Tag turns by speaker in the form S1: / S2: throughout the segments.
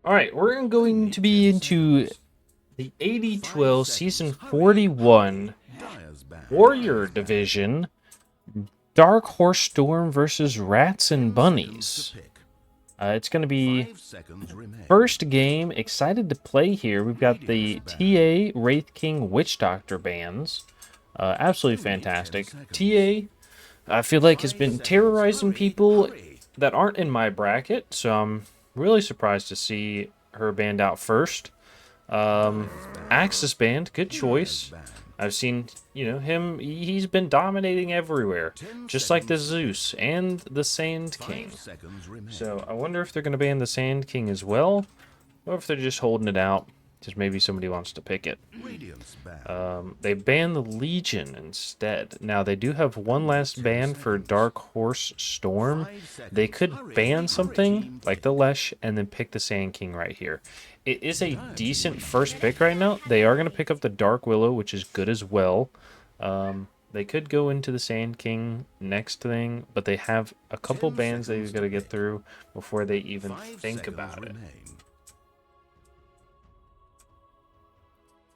S1: Alright, we're going to be into the AD2L Season 41 Warrior Division Dark Horse Storm versus Rats and Bunnies. It's going to be first game. Excited to play here. We've got the TA, Wraith King, Witch Doctor bands. Absolutely fantastic. TA, I feel like, has been terrorizing people that aren't in my bracket, so I'm really surprised to see her band out first. Axis band, good choice. I've seen, him, he's been dominating everywhere, just like the Zeus and the Sand King. So I wonder if they're going to ban the Sand King as well, or if they're just holding it out, just maybe somebody wants to pick it. They ban the Legion instead. Now, they do have one last ban for Dark Horse Storm. They could ban something like the Lesh and then pick the Sand King right here. It is a decent first pick right now. They are going to pick up the Dark Willow, which is good as well. They could go into the Sand King next thing, but they have a couple bans they've got to get through before they even think about it.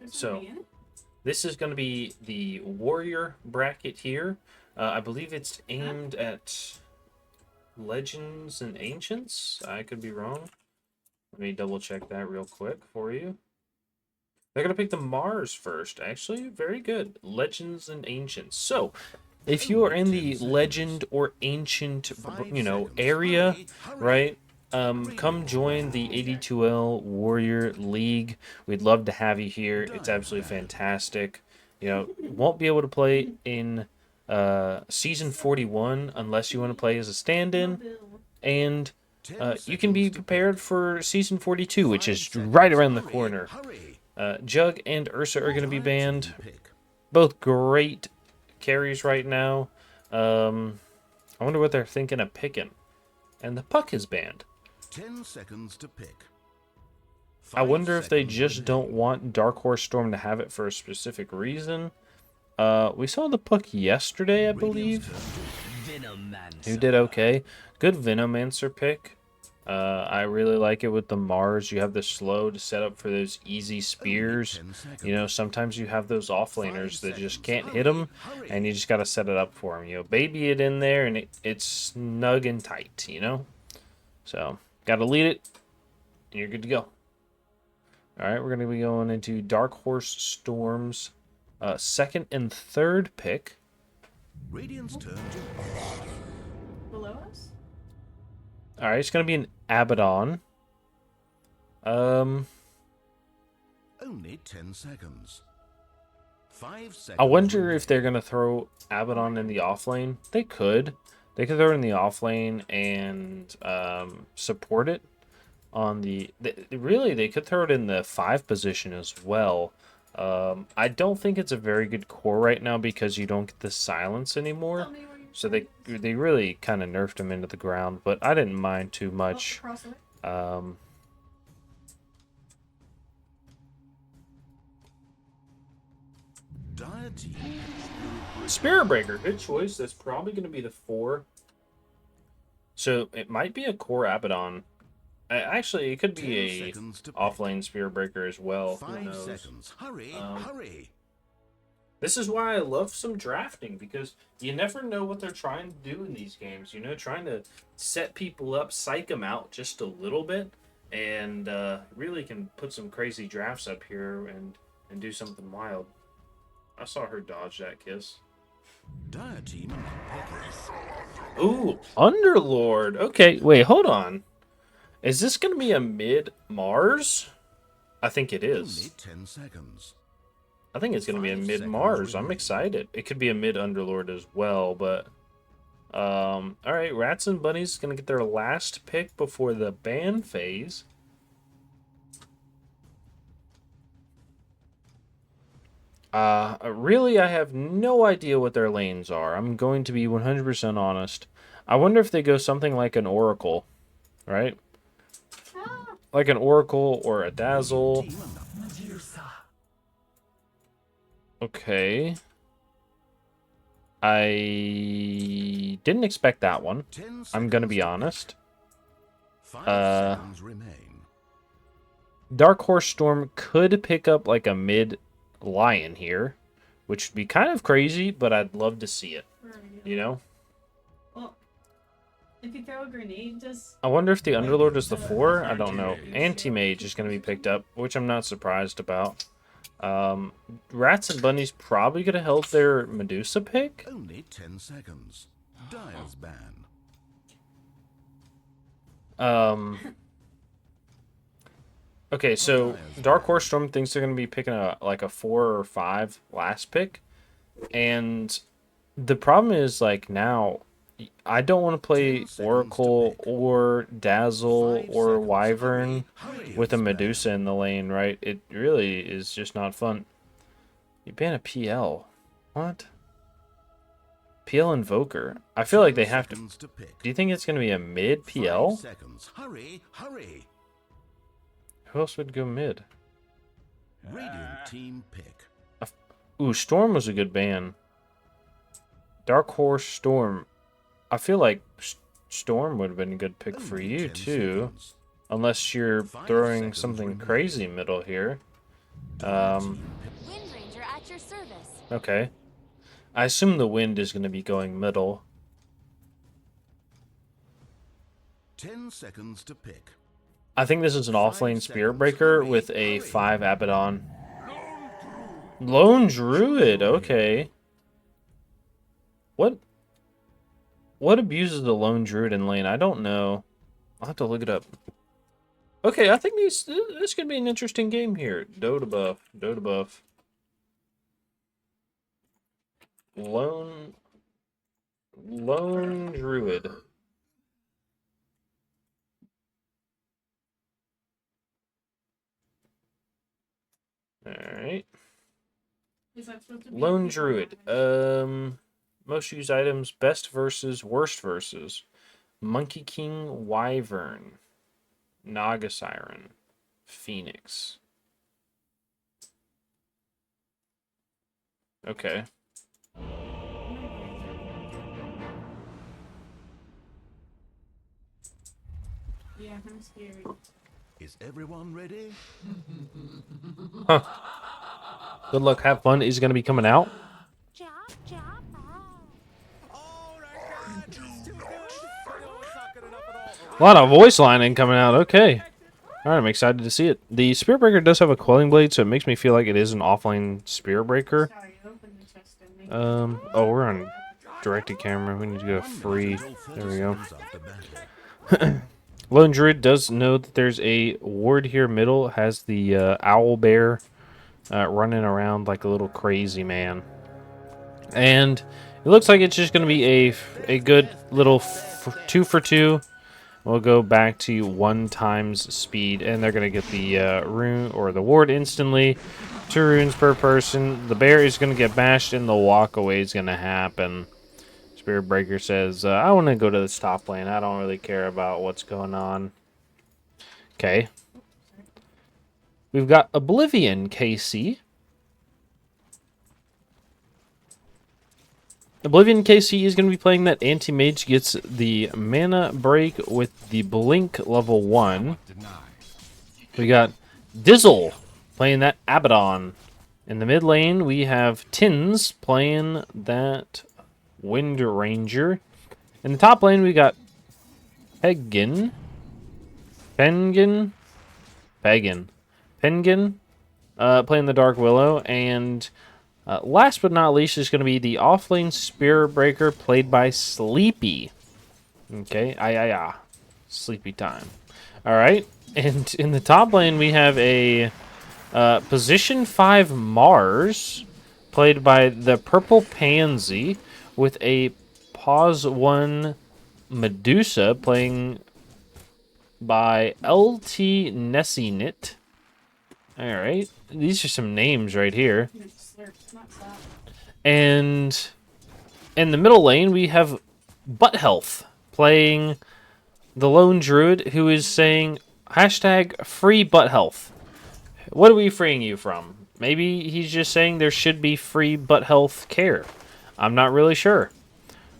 S1: So, this is going to be the Warrior bracket here. I believe it's aimed at Legends and Ancients. I could be wrong. Let me double check that real quick for you. They're going to pick the Mars first. Actually, very good. Legends and Ancients. So, if you are in the Legend or Ancient, area, right? Come join the AD2L Warrior League. We'd love to have you here. It's absolutely fantastic. Won't be able to play in Season 41 unless you want to play as a stand-in. And you can be prepared for Season 42, which is right around the corner. Jug and Ursa are going to be banned. Both great carries right now. I wonder what they're thinking of picking. And the Puck is banned.
S2: 10 seconds to pick.
S1: I wonder if they just don't want Dark Horse Storm to have it for a specific reason. We saw the Puck yesterday, I believe. Who did okay. Good Venomancer pick. I really like it with the Mars. You have the slow to set up for those easy spears. Sometimes you have those offlaners that just can't hit them, and you just got to set it up for them. Baby it in there, and it's snug and tight, So, got to lead it, and you're good to go. All right, we're going to be going into Dark Horse Storm's second and third pick.
S2: Radiant's turn to
S3: below us.
S1: All right, it's going to be an Abaddon.
S2: only 10 seconds. 5 seconds.
S1: I wonder if they're going to throw Abaddon in the offlane. They could. They could throw it in the offlane and support it on the... Really, they could throw it in the 5 position as well. I don't think it's a very good core right now because you don't get the silence anymore. So they really kind of nerfed him into the ground, but I didn't mind too much. Spirit Breaker, good choice. That's probably going to be the 4. So it might be a core Abaddon. Actually, it could be a offlane Spirit Breaker as well. Who knows?
S2: 5 seconds. Hurry.
S1: This is why I love some drafting, because you never know what they're trying to do in these games. Trying to set people up, psych them out just a little bit, and really can put some crazy drafts up here and do something wild. I saw her dodge that kiss.
S2: Dire team.
S1: Ooh, Underlord. Okay, wait, hold on. Is this going to be a mid-Mars? I think it is.
S2: Only 10 seconds.
S1: I think it's going to be a mid-Mars. I'm excited. It could be a mid-Underlord as well, but... Alright, Rats and Bunnies going to get their last pick before the ban phase. Really, I have no idea what their lanes are. I'm going to be 100% honest. I wonder if they go something like an Oracle, right? Like an Oracle or a Dazzle. Okay. I didn't expect that one. I'm gonna be honest.
S2: 5 seconds remain.
S1: Dark Horse Storm could pick up like a mid Lion here, which would be kind of crazy, but I'd love to see it. You know?
S3: Well, if you throw a grenade, does...
S1: I wonder if the Underlord is the 4? I don't know. Anti-Mage is going to be picked up, which I'm not surprised about. Rats and Bunnies probably going to help their Medusa pick.
S2: Only 10 seconds. Dire's ban.
S1: Okay, so Dark Horse Storm thinks they're going to be picking like a 4 or 5 last pick. And the problem is, like, now, I don't want to play Oracle or Dazzle or Wyvern with a Medusa in the lane, right? It really is just not fun. You ban a PL. What? PL Invoker. I feel like they have to... Do you think it's going to be a mid PL?
S2: 5 seconds. Hurry, hurry.
S1: Who else would go mid?
S2: Radiant team pick.
S1: Ooh, Storm was a good ban. Dark Horse Storm. I feel like Storm would have been a good pick for
S2: Only
S1: you,
S2: 10
S1: too.
S2: seconds.
S1: Unless you're
S2: 5
S1: throwing
S2: seconds
S1: something
S2: remaining.
S1: crazy middle here.
S4: Wind Ranger at your service.
S1: Okay. I assume the wind is going to be going middle.
S2: 10 seconds to pick.
S1: I think this is an offlane Spirit Breaker with a 5 Abaddon. Lone Druid, okay. What abuses the Lone Druid in lane? I don't know. I'll have to look it up. Okay, I think this could be an interesting game here. Dota buff, Dota buff. Lone Druid. Alright.
S3: Is that supposed to be
S1: Lone
S3: a
S1: Druid. Most used items, best versus, worst versus. Monkey King, Wyvern. Naga Siren. Phoenix. Okay.
S3: Yeah, I'm scared.
S2: Is everyone ready?
S1: Huh. Good luck, have fun. Is going to be coming out.
S4: Chop, chop.
S1: A lot of voice lining coming out. Okay. All right, I'm excited to see it. The Spirit Breaker does have a Quelling Blade, so it makes me feel like it is an offline Spirit Breaker.
S3: Sorry, open the chest and make
S1: Oh, we're on directed camera. We need to go free. There we go.
S2: After battle.
S1: Lone Druid does know that there's a ward here middle. Has the owl bear running around like a little crazy man. And it looks like it's just going to be a good little 2 for 2. We'll go back to 1 times speed, and they're going to get the rune or the ward instantly. 2 runes per person. The bear is going to get bashed, and the walk away is going to happen. Spirit Breaker says, I want to go to this top lane. I don't really care about what's going on. Okay. We've got Oblivion KC. Oblivion KC is going to be playing that Anti-Mage, gets the mana break with the Blink level 1. We got Dizzle playing that Abaddon. In the mid lane, we have Tins playing that Wind Ranger. In the top lane, we got Penguin, playing the Dark Willow, and last but not least is going to be the offlane Spirit Breaker played by Sleepy. Okay, Sleepy time. All right, and in the top lane we have a position 5 Mars played by the Purple Pansy with a pause 1 Medusa playing by LT Nessinit. All right, these are some names right here. And in the middle lane, we have Butt Health playing the Lone Druid, who is saying hashtag free butt health. What are we freeing you from? Maybe he's just saying there should be free butt health care. I'm not really sure.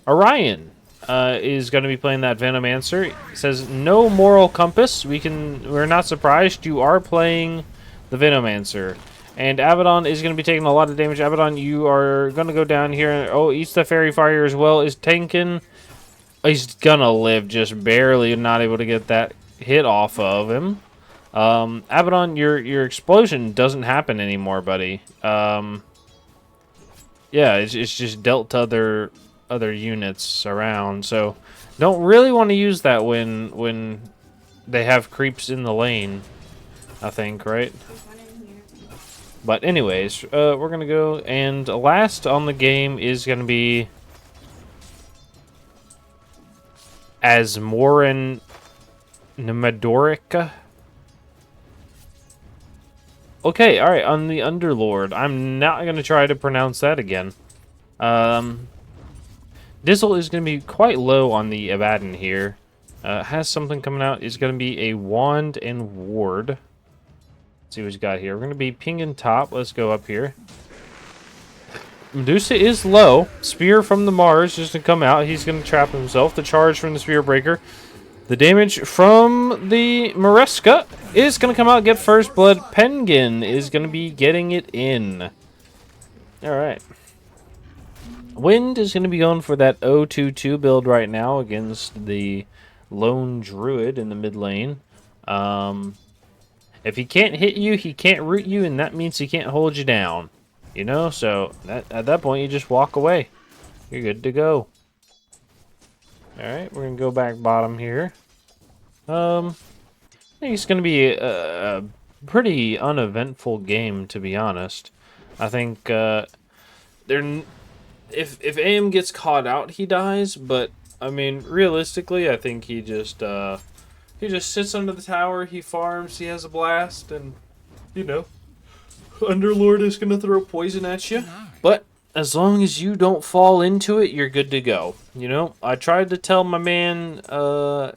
S1: Orion is going to be playing that Venomancer. It says no moral compass. We're not surprised. You are playing the Venomancer. And Abaddon is going to be taking a lot of damage. Abaddon, you are going to go down here. Oh, eats the Fairy Fire as well. Is tanking. He's going to live, just barely not able to get that hit off of him. Abaddon, your explosion doesn't happen anymore, buddy. Yeah, it's just dealt to other units around. So don't really want to use that when they have creeps in the lane, I think, right? But anyways, we're going to go, and last on the game is going to be Asmorin Nemadorica. Okay, alright, on the Underlord. I'm not going to try to pronounce that again. Dizzle is going to be quite low on the Abaddon here. Has something coming out. Is going to be a Wand and Ward. Let's see what he's got here. We're going to be pinging top. Let's go up here. Medusa is low. Spear from the Mars is going to come out. He's going to trap himself. The charge from the Spear Breaker. The damage from the Maresca is going to come out, get first blood. Penguin is going to be getting it in. Alright. Wind is going to be going for that 0-2-2 build right now against the Lone Druid in the mid lane. If he can't hit you, he can't root you, and that means he can't hold you down. You know, so at that point, you just walk away. You're good to go. Alright, we're going to go back bottom here. I think it's going to be a pretty uneventful game, to be honest. I think if AM gets caught out, he dies, but I mean, realistically, I think he just sits under the tower, he farms, he has a blast, and, you know, Underlord is going to throw poison at you. But as long as you don't fall into it, you're good to go. You know, I tried to tell my man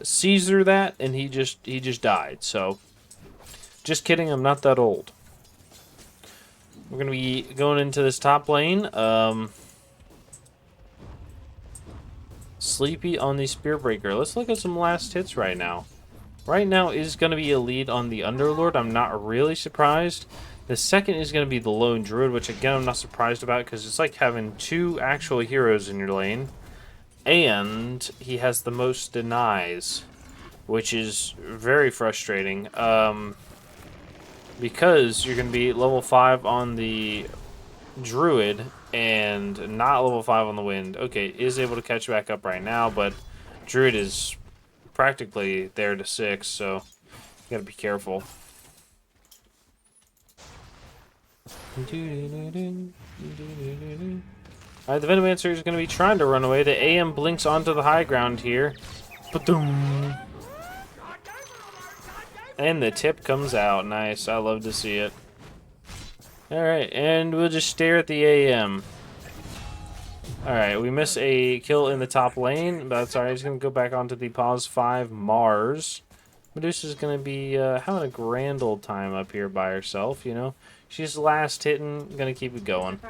S1: Caesar that, and he just died. So, just kidding, I'm not that old. We're going to be going into this top lane. Sleepy on the Spear Breaker. Let's look at some last hits right now. Right now is going to be a lead on the Underlord. I'm not really surprised. The second is going to be the Lone Druid, which again I'm not surprised about because it's like having two actual heroes in your lane. And he has the most denies, which is very frustrating. Because you're going to be level 5 on the Druid and not level 5 on the Wind. Okay, is able to catch back up right now, but Druid is practically there to 6, so you got to be careful. Alright, the Venomancer is going to be trying to run away. The AM blinks onto the high ground here. Ba-doom. And the tip comes out. Nice. I love to see it. Alright, and we'll just stare at the AM. Alright, we miss a kill in the top lane. But that's alright. He's going to go back onto the pause 5 Mars. Medusa's going to be having a grand old time up here by herself, you know. She's last hitting, going to keep it going.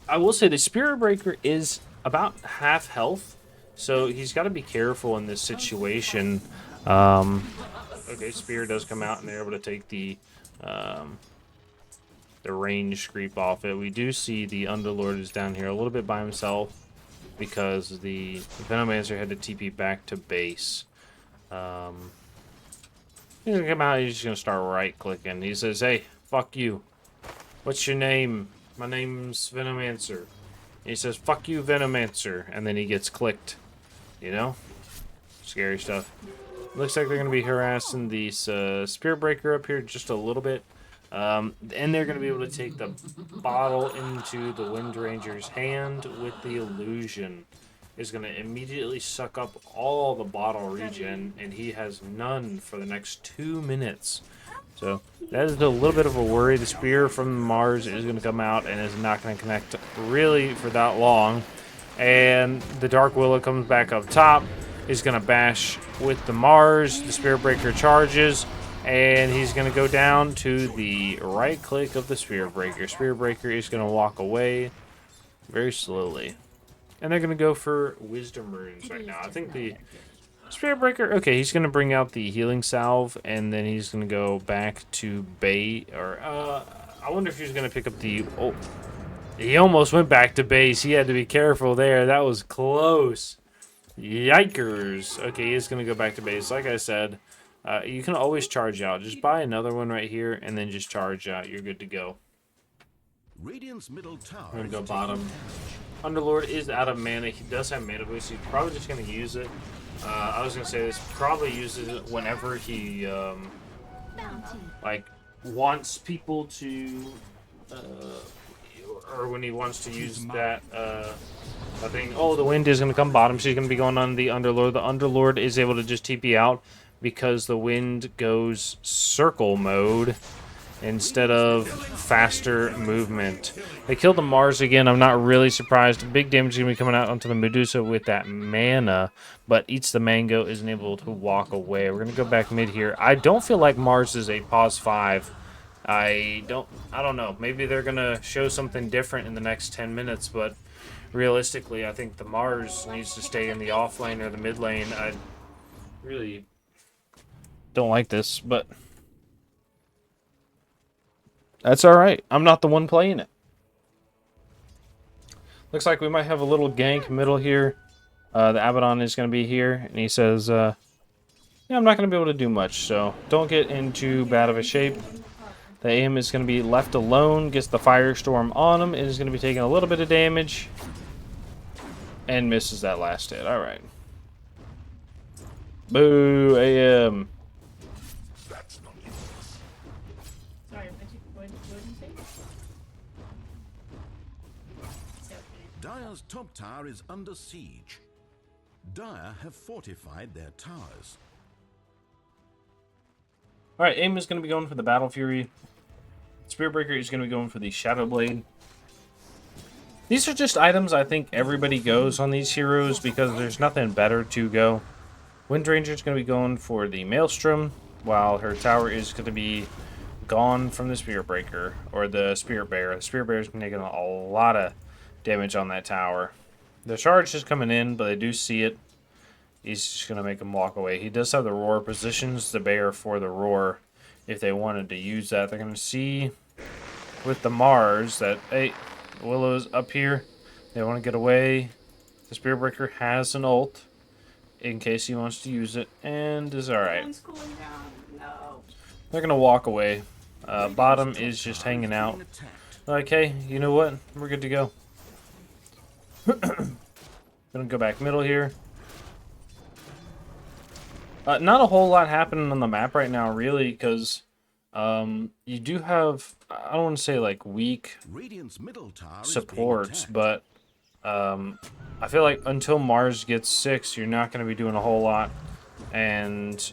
S1: I will say the Spirit Breaker is about half health, so he's got to be careful in this situation. Okay, Spear does come out, and they're able to take the range creep off it. We do see the Underlord is down here a little bit by himself because the Venomancer had to TP back to base. He's gonna come out, he's just gonna start right-clicking. He says, hey, fuck you. What's your name? My name's Venomancer. And he says, fuck you, Venomancer. And then he gets clicked. You know? Scary stuff. Looks like they're gonna be harassing the Spear Breaker up here just a little bit. And they're gonna be able to take the bottle into the Wind Ranger's hand with the illusion. Is going to immediately suck up all the bottle regen, and he has none for the next 2 minutes. So that is a little bit of a worry. The Spear from Mars is going to come out and is not going to connect really for that long. And the Dark Willow comes back up top. He's going to bash with the Mars. The Spear Breaker charges, and he's going to go down to the right click of the Spear Breaker. Spear Breaker is going to walk away. very slowly. And they're going to go for Wisdom Runes right now. I think the Spirit Breaker... Okay, he's going to bring out the Healing Salve, and then he's going to go back to base. Or, I wonder if he's going to pick up the... Oh, he almost went back to base. He had to be careful there. That was close. Yikers. Okay, he's going to go back to base. Like I said, you can always charge out. Just buy another one right here, and then just charge out. You're good to go.
S2: Radiant's middle tower
S1: I'm going to go
S2: is
S1: bottom. Underlord is out of mana. He does have mana boost. He's probably just going to use it. I was going to say this. Probably uses it whenever he, like, wants people to, or when he wants to use that, thing. Oh, the wind is going to come bottom. She's going to be going on the Underlord. The Underlord is able to just TP out because the wind goes circle mode instead of faster movement. They killed the Mars again. I'm not really surprised. Big damage is going to be coming out onto the Medusa with that mana, but eats the mango, isn't able to walk away. We're going to go back mid here. I don't feel like Mars is a pause 5. I don't know. Maybe they're going to show something different in the next 10 minutes, but realistically, I think the Mars needs to stay in the off lane or the mid lane. I really don't like this, but that's all right. I'm not the one playing it. Looks like we might have a little gank middle here. The Abaddon is going to be here, and he says, yeah, I'm not going to be able to do much, so don't get into bad of a shape. The AM is going to be left alone, gets the Firestorm on him, and is going to be taking a little bit of damage, and misses that last hit. All right. Boo, AM.
S3: Sorry, what did you say?
S2: Dire's top tower is under siege. Dire have fortified their towers.
S1: All right, AIM is going to be going for the Battle Fury. Spirit Breaker is going to be going for the Shadow Blade. These are just items I think everybody goes on these heroes because there's nothing better to go. Windranger is going to be going for the Maelstrom, while her tower is going to be gone from the Spirit Breaker, or the Spirit Bearer. The Spirit Bearer is taking a lot of damage on that tower. The charge is coming in, but they do see it. He's just going to make him walk away. He does have the Roar positions, the Bear for the Roar, if they wanted to use that. They're going to see with the Mars that, hey, Willow's up here. They want to get away. The Spirit Breaker has an ult in case he wants to use it, and is alright.
S3: Phone's cooling down. No.
S1: They're going to walk away. Bottom is just hanging out. Like, hey, you know what? We're good to go. Gonna go back middle here. Not a whole lot happening on the map right now, really, because you do have, I don't want to say like weak
S2: Radiant's middle tower is
S1: supports,
S2: being
S1: but I feel like until Mars gets 6, you're not going to be doing a whole lot, and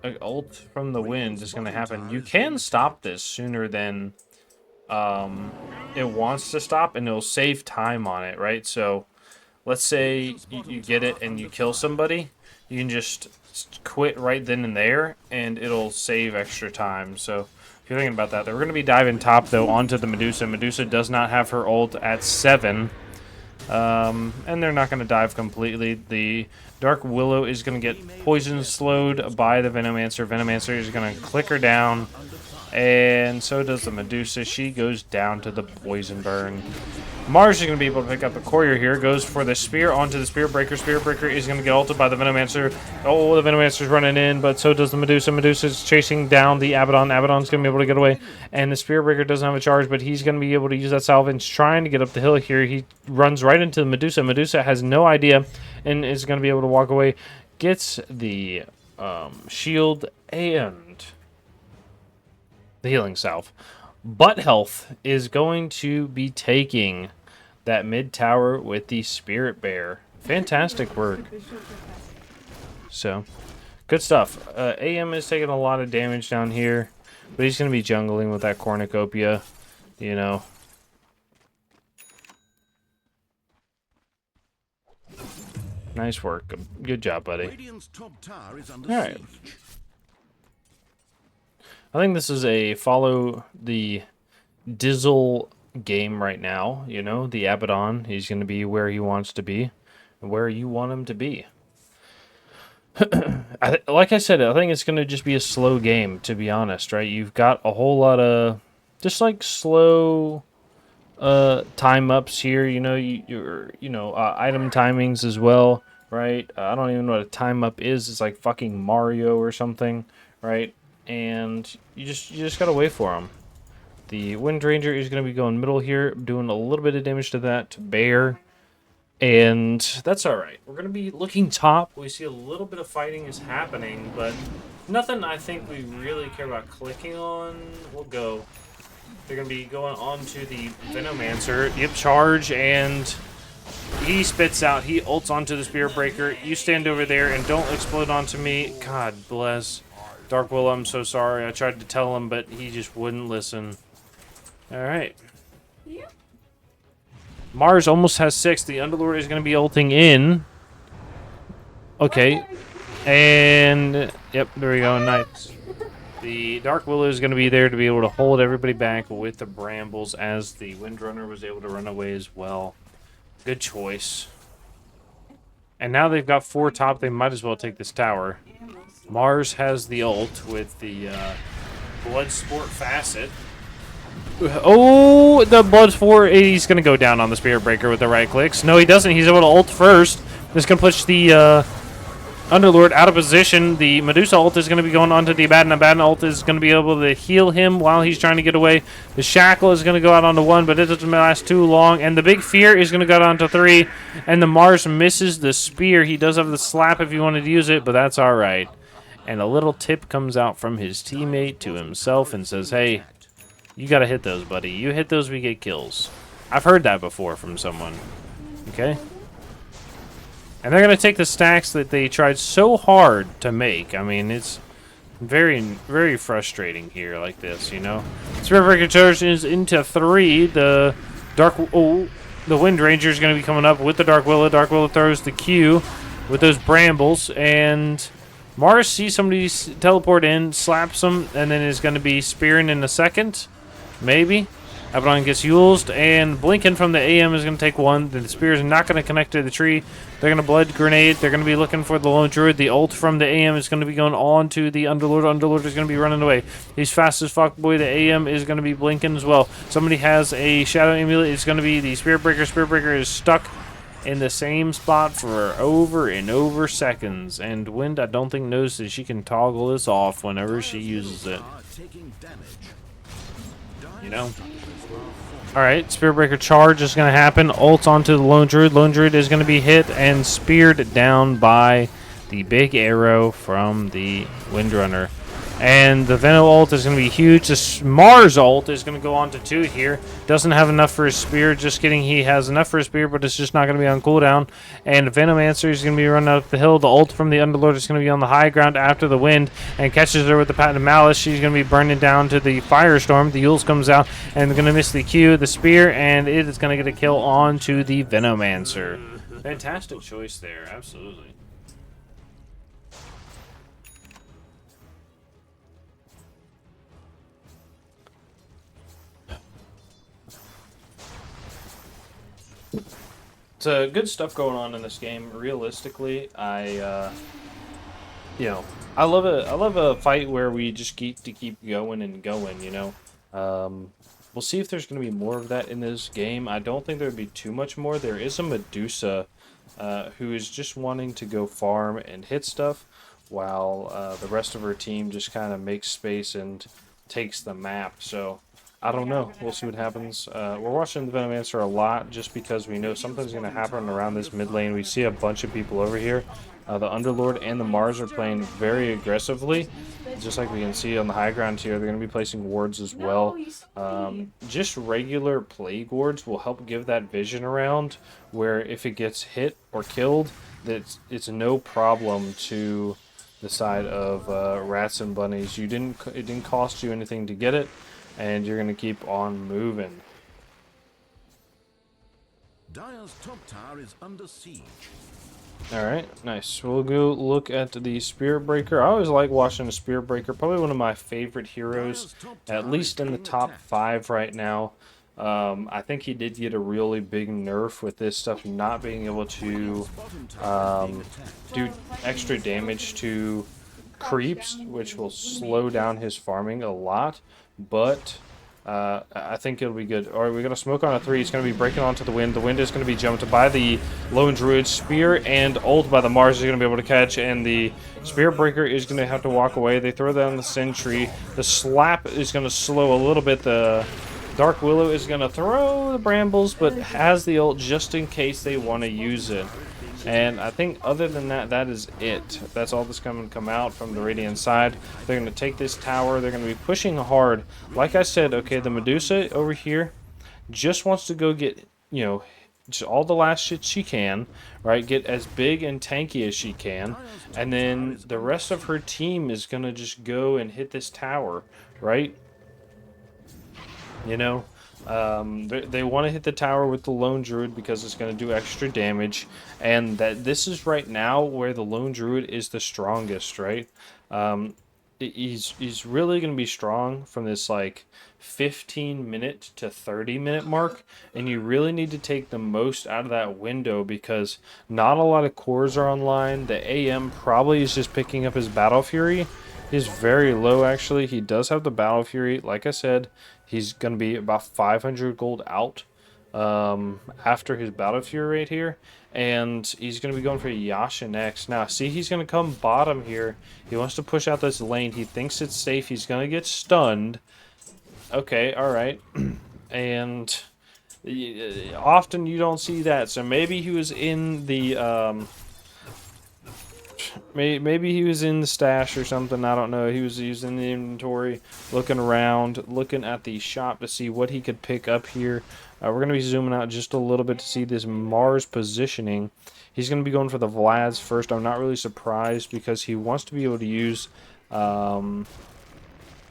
S1: an ult from the wind is going to happen. You can stop this sooner than it wants to stop, and it'll save time on it, right? So let's say you get it and you kill somebody, you can just quit right then and there, and it'll save extra time. So if you're thinking about that, we're going to be diving top, though, onto the Medusa. Medusa does not have her ult at 7, and they're not going to dive completely. The Dark Willow is going to get poison slowed by the Venomancer. Venomancer is going to click her down, and so does the Medusa. She goes down to the poison burn. Mars is going to be able to pick up the courier here. Goes for the spear onto the Spirit Breaker. Spirit Breaker is going to get ulted by the Venomancer. Oh, the Venomancer's running in, but so does the Medusa. Medusa's chasing down the Abaddon. Abaddon's going to be able to get away. And the Spirit Breaker doesn't have a charge, but he's going to be able to use that salvage, trying to get up the hill here. He runs right into the Medusa. Medusa has no idea and is going to be able to walk away. Gets the shield and the healing salve. Butt Health is going to be taking that mid tower with the Spirit Bear. Fantastic work. So, good stuff. AM is taking a lot of damage down here, but he's going to be jungling with that cornucopia, you know. Nice work. Good job, buddy.
S2: Radiant's top tower is under
S1: All right.
S2: siege.
S1: I think this is a follow the Dizzle game right now. You know, the Abaddon, he's going to be where he wants to be, and where you want him to be. Like I said, I think it's going to just be a slow game, to be honest, right? You've got a whole lot of just like slow time ups here. You know, item timings as well, right? I don't even know what a time up is. It's like fucking Mario or something, right? And you just gotta wait for them. The Wind Ranger is going to be going middle here, doing a little bit of damage to that bear. And that's alright. We're going to be looking top. We see a little bit of fighting is happening, but nothing I think we really care about clicking on. We'll go. They're going to be going on to the Venomancer. Yep, charge, and he spits out. He ults onto the Spirit Breaker. You stand over there and don't explode onto me. God bless. Dark Willow, I'm so sorry. I tried to tell him, but he just wouldn't listen. Alright.
S3: Yep.
S1: Mars almost has 6. The Underlord is going to be ulting in. Okay. And, yep, there we go. Nice. The Dark Willow is going to be there to be able to hold everybody back with the Brambles, as the Windrunner was able to run away as well. Good choice. And now they've got 4 top. They might as well take this tower. Mars has the ult with the Bloodsport Facet. Oh, the Bloodsport, he's going to go down on the Spirit Breaker with the right clicks. No, he doesn't. He's able to ult first. This going to push the Underlord out of position. The Medusa ult is going to be going onto the Abaddon. Abaddon ult is going to be able to heal him while he's trying to get away. The Shackle is going to go out onto 1, but it doesn't last too long. And the Big Fear is going to go down to 3. And the Mars misses the Spear. He does have the Slap if he wanted to use it, but that's all right. And a little tip comes out from his teammate to himself and says, hey, you got to hit those, buddy. You hit those, we get kills. I've heard that before from someone. Okay? And they're going to take the stacks that they tried so hard to make. I mean, it's very, very frustrating here like this, you know? Spirit Breaker charges into 3. The Wind Ranger is going to be coming up with the Dark Willow. Dark Willow throws the Q with those Brambles, and Mars sees somebody teleport in, slaps them, and then is going to be spearing in a second. Maybe. Abaddon gets used, and Blinking from the AM is going to take 1. The spear is not going to connect to the tree. They're going to Blood Grenade. They're going to be looking for the Lone Druid. The ult from the AM is going to be going on to the Underlord. Underlord is going to be running away. He's fast as fuck, boy. The AM is going to be blinking as well. Somebody has a Shadow Amulet. It's going to be the Spirit Breaker. Spirit Breaker is stuck in the same spot for over and over seconds. And Wind, I don't think, knows that she can toggle this off whenever she uses it. You know? Alright, Spirit Breaker charge is going to happen. Ult onto the Lone Druid. Lone Druid is going to be hit and speared down by the big arrow from the Windrunner. And the Venom ult is going to be huge. This Mars ult is going to go on to 2 here. Doesn't have enough for his spear. Just kidding. He has enough for his spear, but it's just not going to be on cooldown. And Venomancer is going to be running up the hill. The ult from the Underlord is going to be on the high ground after the wind and catches her with the Patent Malice. She's going to be burning down to the Firestorm. The Yules comes out and going to miss the Q, the spear, and it is going to get a kill on to the Venomancer. Fantastic choice there. Absolutely. It's good stuff going on in this game. Realistically, I love a fight where we just keep going and going. You know, we'll see if there's going to be more of that in this game. I don't think there would be too much more. There is a Medusa who is just wanting to go farm and hit stuff, while the rest of her team just kind of makes space and takes the map. So I don't know. We'll see what happens. We're watching the Venomancer a lot just because we know something's going to happen around this mid lane. We see a bunch of people over here. The Underlord and the Mars are playing very aggressively, just like we can see on the high ground here. They're going to be placing wards as well. Just regular Plague Wards will help give that vision around, where if it gets hit or killed, it's no problem to the side of Rats and Bunnies. It didn't cost you anything to get it, and you're going to keep on moving.
S2: Dire's top tower is under siege.
S1: Alright, nice. We'll go look at the Spirit Breaker. I always like watching the Spirit Breaker. Probably one of my favorite heroes, at least in the top 5 right now. I think he did get a really big nerf with this stuff not being able to do extra damage to creeps, which will slow down his farming a lot, but I think it'll be good. All right, we got a smoke on a 3. It's going to be breaking onto the wind. The wind is going to be jumped by the lone druid. Spear and ult by the Mars is going to be able to catch, and the Spirit Breaker is going to have to walk away. They throw down the sentry. The slap is going to slow a little bit. The Dark Willow is going to throw the brambles, but has the ult just in case they want to use it. And I think other than that, that is it. That's all that's going to come out from the Radiant side. They're going to take this tower. They're going to be pushing hard. Like I said, okay, the Medusa over here just wants to go get, you know, just all the last shit she can, right? Get as big and tanky as she can. And then the rest of her team is going to just go and hit this tower, right? You know, they want to hit the tower with the Lone Druid because it's going to do extra damage, and that this is right now where the Lone Druid is the strongest, right? He's really going to be strong from this like 15-minute to 30-minute mark, and you really need to take the most out of that window because not a lot of cores are online. The AM probably is just picking up his Battle Fury. He's very low, actually. He does have the Battle Fury. Like I said, he's going to be about 500 gold out after his Battle Fury right here. And he's going to be going for Yasha next. Now, see, he's going to come bottom here. He wants to push out this lane. He thinks it's safe. He's going to get stunned. Okay, all right. And often you don't see that. So maybe he was in the... Maybe he was in the stash or something. I don't know. He was in the inventory, looking around, looking at the shop to see what he could pick up here. We're going to be zooming out just a little bit to see this Mars positioning. He's going to be going for the Vlads first. I'm not really surprised because he wants to be able to use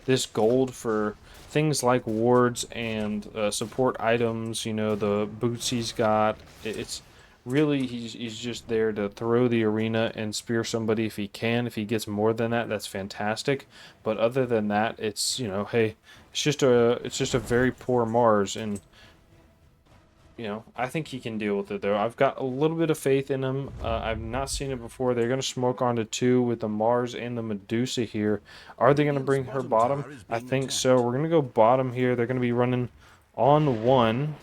S1: this gold for things like wards and support items. You know, the boots he's got. It's really, he's just there to throw the arena and spear somebody if he can. If he gets more than that, that's fantastic. But other than that, it's, you know, hey, it's just a very poor Mars, and you know, I think he can deal with it though. I've got a little bit of faith in him. I've not seen it before. They're gonna smoke onto 2 with the Mars and the Medusa here. Are they gonna bring her bottom? I think so. We're gonna go bottom here. They're gonna be running on 1.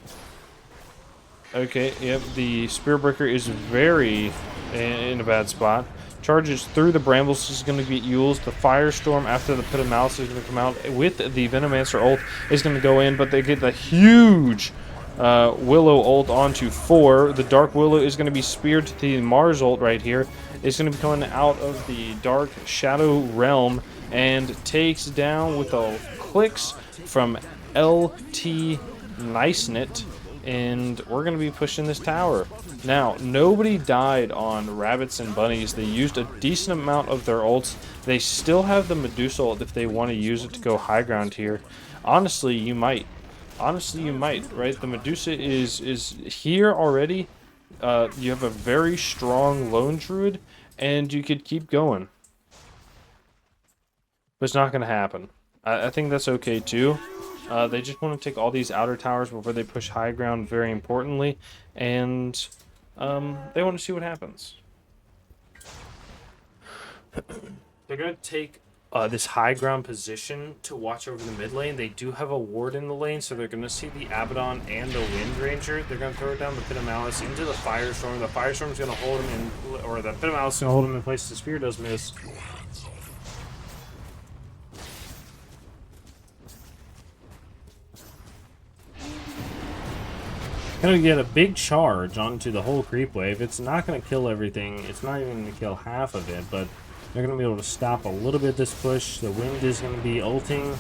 S1: Okay, yep, the Spear Breaker is very in a bad spot. Charges through the brambles, is going to get used. The Firestorm after the Pit of Malice is going to come out with the Venomancer ult is going to go in, but they get the huge Willow ult onto 4. The Dark Willow is going to be speared to the Mars ult right here. It's going to be coming out of the Dark Shadow Realm and takes down with the clicks from LT Nicenit. And we're going to be pushing this tower. Now, nobody died on Rabbits and Bunnies. They used a decent amount of their ults. They still have the Medusa ult if they want to use it to go high ground here. Honestly, you might. Honestly, you might, right? The Medusa is here already. You have a very strong Lone Druid, and you could keep going. But it's not going to happen. I think that's okay, too. They just want to take all these outer towers before they push high ground, very importantly, and they want to see what happens. They're going to take this high ground position to watch over the mid lane. They do have a ward in the lane, so they're going to see the Abaddon and the Wind Ranger. They're going to throw down the Pit of Malice into the Firestorm. The Firestorm is going to hold him in, or the Pit of Malice is going to hold him in place. The Spear does miss. Going to get a big charge onto the whole creep wave. It's not going to kill everything. It's not even going to kill half of it, but they're going to be able to stop a little bit this push. The Wind is going to be ulting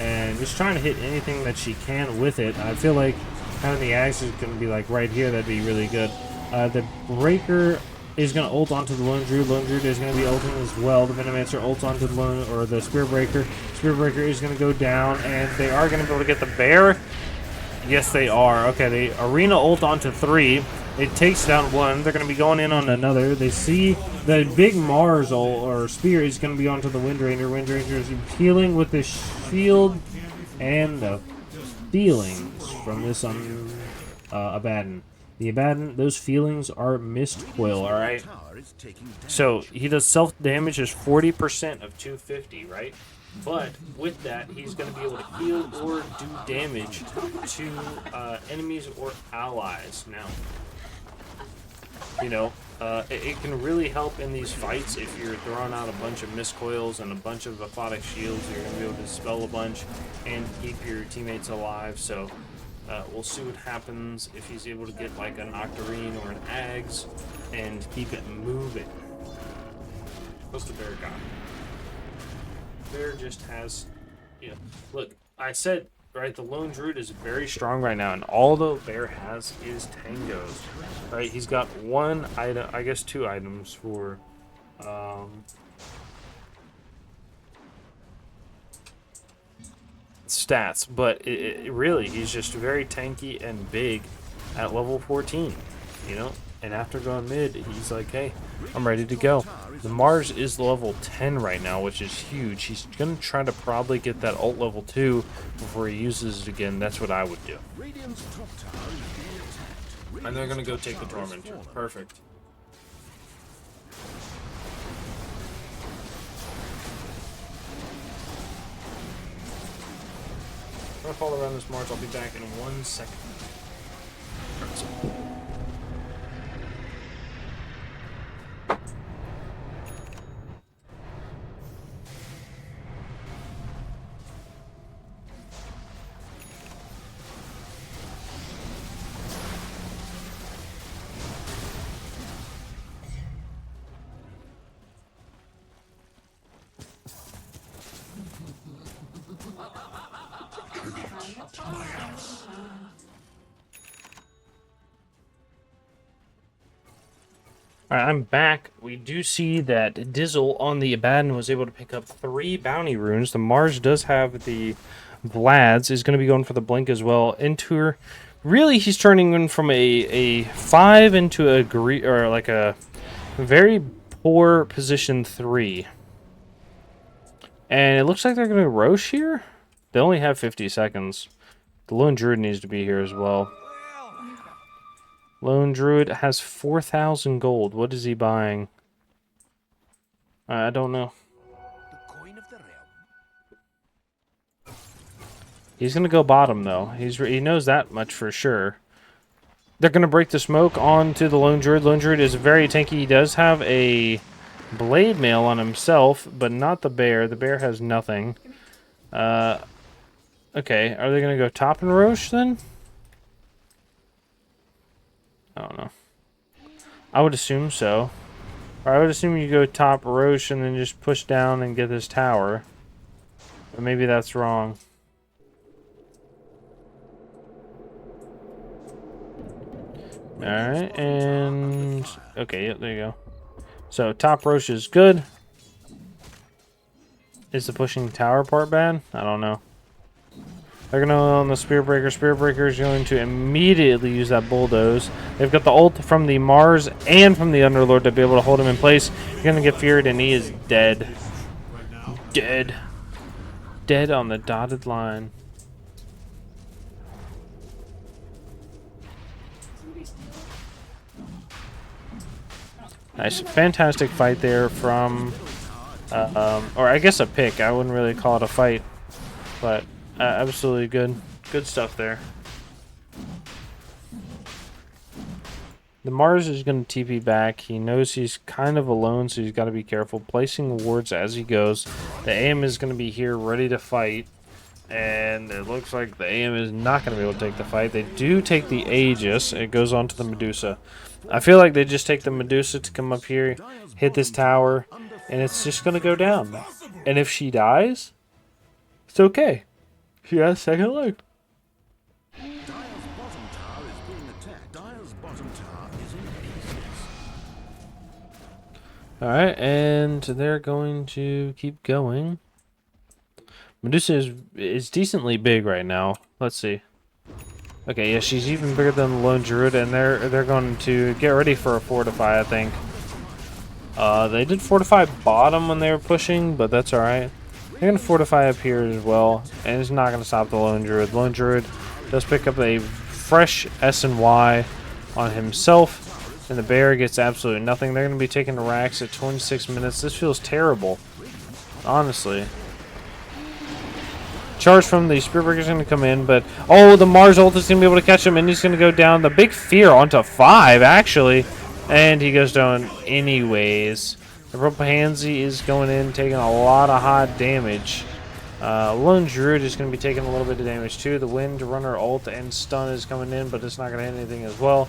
S1: and just trying to hit anything that she can with it. I feel like having the axe is going to be like right here. That'd be really good. The Breaker is going to ult onto the Lone Druid. Lone Druid is going to be ulting as well. The Venomancer ults onto the Lone, or the Spear Breaker. Spear Breaker is going to go down, and they are going to be able to get the bear. Yes, they are. Okay, the Arena ult onto 3. It takes down 1. They're going to be going in on another. They see the big Mars ult, or Spear, is going to be onto the Wind Ranger. Wind Ranger is healing with the shield, and the feelings from this Abaddon. The Abaddon, those feelings are mist coil, alright? So, he does self-damage is 40% of 250, right? But, with that, he's going to be able to heal or do damage to enemies or allies. Now, you know, it can really help in these fights if you're throwing out a bunch of mist coils and a bunch of aphotic shields. You're going to be able to dispel a bunch and keep your teammates alive. So, we'll see what happens if he's able to get like an Octarine or an Ags and keep it moving. What's the bear got? Bear just has, you know, look, I said, right, the lone druid is very strong right now, and all the bear has is tangos, right? He's got one item, I guess 2 items for, stats, but really, he's just very tanky and big at level 14, you know? And after going mid, he's like, hey, I'm ready to go. The Mars is level 10 right now, which is huge. He's going to try to probably get that ult level 2 before he uses it again. That's what I would do. And they're going to go take the Tormentor. Perfect. I'm going to follow around this Mars. I'll be back in 1 second. Alright, I'm back. We do see that Dizzle on the Abaddon was able to pick up 3 bounty runes. The Mars does have the Vlad's. Is going to be going for the Blink as well. Into really, he's turning in from a 5 into a or like a very poor position 3. And it looks like they're going to Roche here. They only have 50 seconds. The Lone Druid needs to be here as well. Lone Druid has 4,000 gold. What is he buying? I don't know. He's going to go bottom, though. He knows that much for sure. They're going to break the smoke onto the Lone Druid. Lone Druid is very tanky. He does have a blade mail on himself, but not the bear. The bear has nothing. Okay, are they going to go top and Roche then? I don't know. I would assume so. Or I would assume you go top Roche and then just push down and get this tower. But maybe that's wrong. Alright, and... okay, yep, there you go. So, top Roche is good. Is the pushing tower part bad? I don't know. They're going to on the Spear Breaker. Spear Breaker is going to immediately use that Bulldoze. They've got the ult from the Mars and from the Underlord to be able to hold him in place. You're going to get feared, and he is dead. Dead. Dead on the dotted line. Nice. Fantastic fight there from... or I guess a pick. I wouldn't really call it a fight. But... absolutely good. Good stuff there. The Mars is going to TP back. He knows he's kind of alone, so he's got to be careful. Placing wards as he goes. The AM is going to be here ready to fight. And it looks like the AM is not going to be able to take the fight. They do take the Aegis. It goes on to the Medusa. I feel like they just take the Medusa to come up here, hit this tower, and it's just going to go down. And if she dies, it's okay. She has second leg.
S2: Dire's bottom tower is being attacked. Dire's bottom tower is in pieces.
S1: Alright, and they're going to keep going. Medusa is decently big right now. Let's see. Okay, yeah, she's even bigger than the Lone Druid, and they're going to get ready for a fortify, I think. They did fortify bottom when they were pushing, but that's alright. They're going to fortify up here as well, and it's not going to stop the Lone Druid. Lone Druid Does pick up a fresh S and Y on himself, and the bear gets absolutely nothing. They're going to be taking the racks at 26 minutes. This feels terrible, honestly. Charge from the Spear Breaker is going to come in, but oh, the Mars ult is going to be able to catch him, and he's going to go down. The big fear onto 5, actually, and he goes down anyways. The Purple Pansy is going in, taking a lot of hot damage. Lone Druid is going to be taking a little bit of damage too. The Wind Runner ult and stun is coming in, but it's not going to hit anything as well.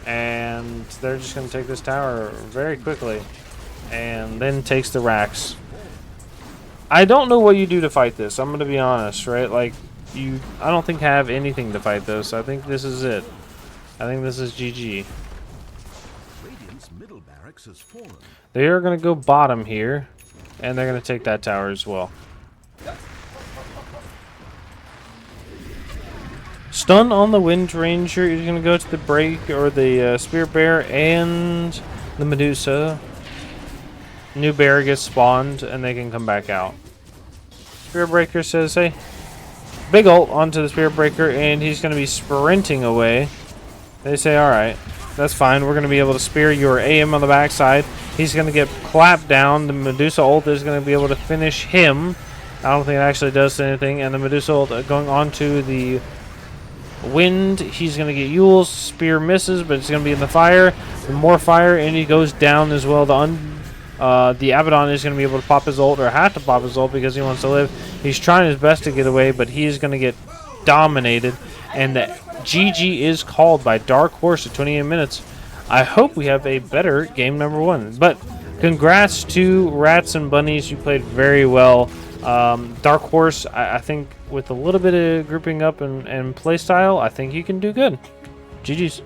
S1: And they're just going to take this tower very quickly, and then takes the racks. I don't know what you do to fight this. I'm going to be honest, right? Like, I don't think I have anything to fight this. I think this is it. I think this is GG.
S2: Radiant's middle barracks has fallen.
S1: They are going to go bottom here, and they're going to take that tower as well. Stun on the Wind Ranger is going to go to the break, or the Spear Bear and the Medusa. New bear gets spawned, and they can come back out. Spear Breaker says, hey, big ult onto the Spear Breaker, and he's going to be sprinting away. They say, alright, that's fine. We're going to be able to spear your AM on the backside. He's going to get clapped down. The Medusa ult is going to be able to finish him. I don't think it actually does anything. And the Medusa ult going on to the Wind. He's going to get Yule's. Spear misses, but it's going to be in the fire. More fire, and he goes down as well. The Abaddon is going to be able to pop his ult, or have to pop his ult because he wants to live. He's trying his best to get away, but he is going to get dominated. And the GG is called by Dark Horse at 28 minutes. I hope we have a better game number 1. But congrats to Rats and Bunnies. You played very well. Dark Horse, I think with a little bit of grouping up and play style, I think you can do good. GG's.